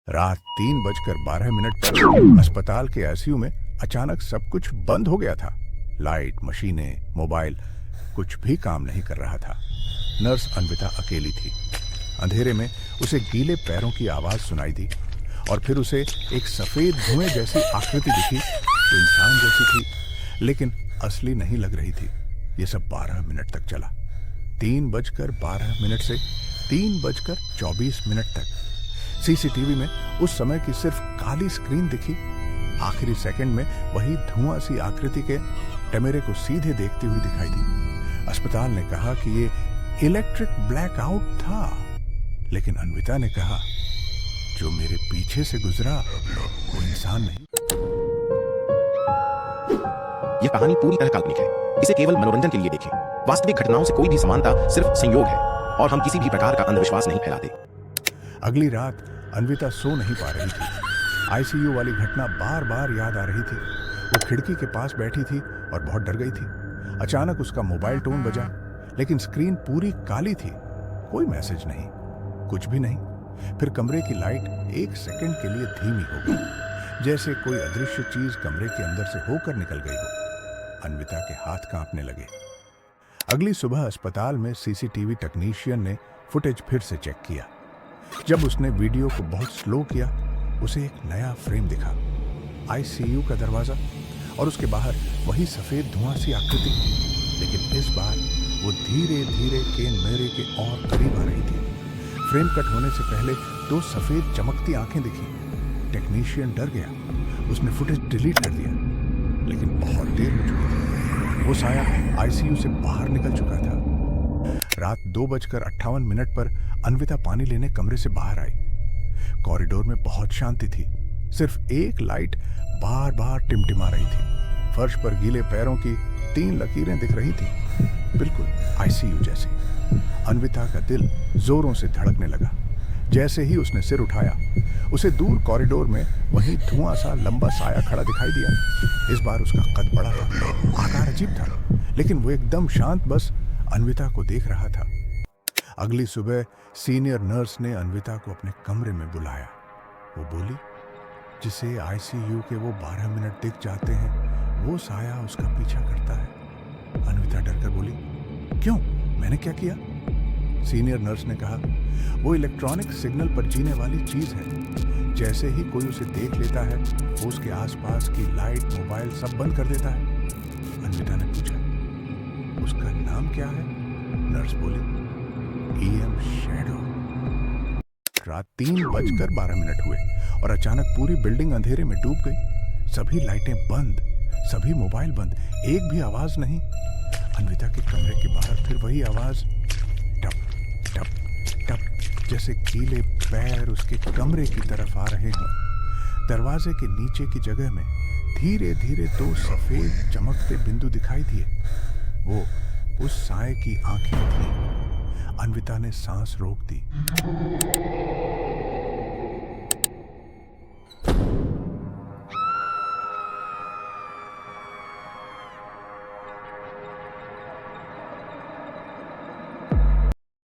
रात 3:12 पर अस्पताल के आईसीयू में अचानक सब कुछ बंद हो गया था। लाइट, मशीनें, मोबाइल, कुछ भी काम नहीं कर रहा था। नर्स अन्विता अकेली थी। अंधेरे में उसे गीले पैरों की आवाज सुनाई दी और फिर उसे एक सफेद धुएं जैसी आकृति दिखी जो इंसान जैसी थी लेकिन असली नहीं लग रही थी। यह सब 12 मिनट तक चला। 3:12 से 3:24 तक सीसीटीवी में उस समय की सिर्फ काली स्क्रीन दिखी। आखिरी सेकंड में वही धुआं सी आकृति के कैमरे को सीधे देखती हुई दिखाई दी। अस्पताल ने कहा कि ये इलेक्ट्रिक ब्लैकआउट था, लेकिन अन्विता ने कहा जो मेरे पीछे से गुजरा वो इंसान नहीं। यह कहानी पूरी तरह काल्पनिक है। इसे केवल मनोरंजन के लिए देखें। वास्तविक घटनाओं से कोई भी समानता सिर्फ संयोग है और हम किसी भी प्रकार का अंधविश्वास नहीं फैलाते। अगली रात अन्विता सो नहीं पा रही थी। आईसीयू वाली घटना बार बार याद आ रही थी। वो खिड़की के पास बैठी थी और बहुत डर गई थी। अचानक उसका मोबाइल टोन बजा, लेकिन स्क्रीन पूरी काली थी। कोई मैसेज नहीं, कुछ भी नहीं। फिर कमरे की लाइट एक सेकंड के लिए धीमी हो गई, जैसे कोई अदृश्य चीज कमरे के अंदर से होकर निकल गई हो। अन्विता के हाथ कांपने लगे। अगली सुबह अस्पताल में सीसीटीवी टेक्नीशियन ने फुटेज फिर से चेक किया। जब उसने वीडियो को बहुत स्लो किया, उसे एक नया फ्रेम दिखा। आईसीयू का दरवाजा और उसके बाहर वही सफेद धुआं सी आकृति, लेकिन इस बार वो धीरे धीरे केन मेरे के और करीब आ रही थी। फ्रेम कट होने से पहले 2 सफेद चमकती आंखें दिखी। टेक्नीशियन डर गया। उसने फुटेज डिलीट कर दिया, लेकिन बहुत देर हो चुकी थी। वो साया आईसीयू से बाहर निकल चुका था। रात 2:58 पर अन्विता पानी लेने कमरे से बाहर आई। कॉरिडोर में बहुत शांति थी। सिर्फ एक लाइट बार बार टिमटिमा रही थी। फर्श पर गीले पैरों की 3 लकीरें दिख रही थी, बिल्कुल आईसीयू जैसी। अन्विता का दिल जोरों से धड़कने लगा। जैसे ही उसने सिर उठाया, उसे दूर कॉरिडोर में वही धुआं सा लंबा साया खड़ा दिखाई दिया। इस बार उसका कद बड़ा था, आकार अजीब था, लेकिन वो एकदम शांत बस अन्विता को देख रहा था। अगली सुबह सीनियर नर्स ने अन्विता को अपने कमरे में बुलाया। वो बोली, जिसे आईसीयू के वो 12 मिनट दिख जाते हैं, वो साया उसका पीछा करता है। अन्विता डरकर बोली, क्यों, मैंने क्या किया? सीनियर नर्स ने कहा, वो इलेक्ट्रॉनिक सिग्नल पर जीने वाली चीज है। जैसे ही कोई उसे देख लेता है, वो उसके आसपास की लाइट, मोबाइल सब बंद कर देता है। अन्विता ने पूछा, उसका नाम क्या है? नर्स बोली, EM शैडो। रात 3:12 हुए और अचानक पूरी बिल्डिंग अंधेरे में डूब गई। सभी लाइटें बंद, सभी मोबाइल बंद, एक भी आवाज नहीं। अन्विता के कमरे के बाहर फिर वही आवाज, टप टप टप, जैसे गीले पैर उसके कमरे की तरफ आ रहे हों। दरवाजे के नीचे की जगह में धीरे धीरे 2 सफेद चमकते बिंदु दिखाई दिए। वो उस साए की आंखें थीं। अन्विता ने सांस रोक दी।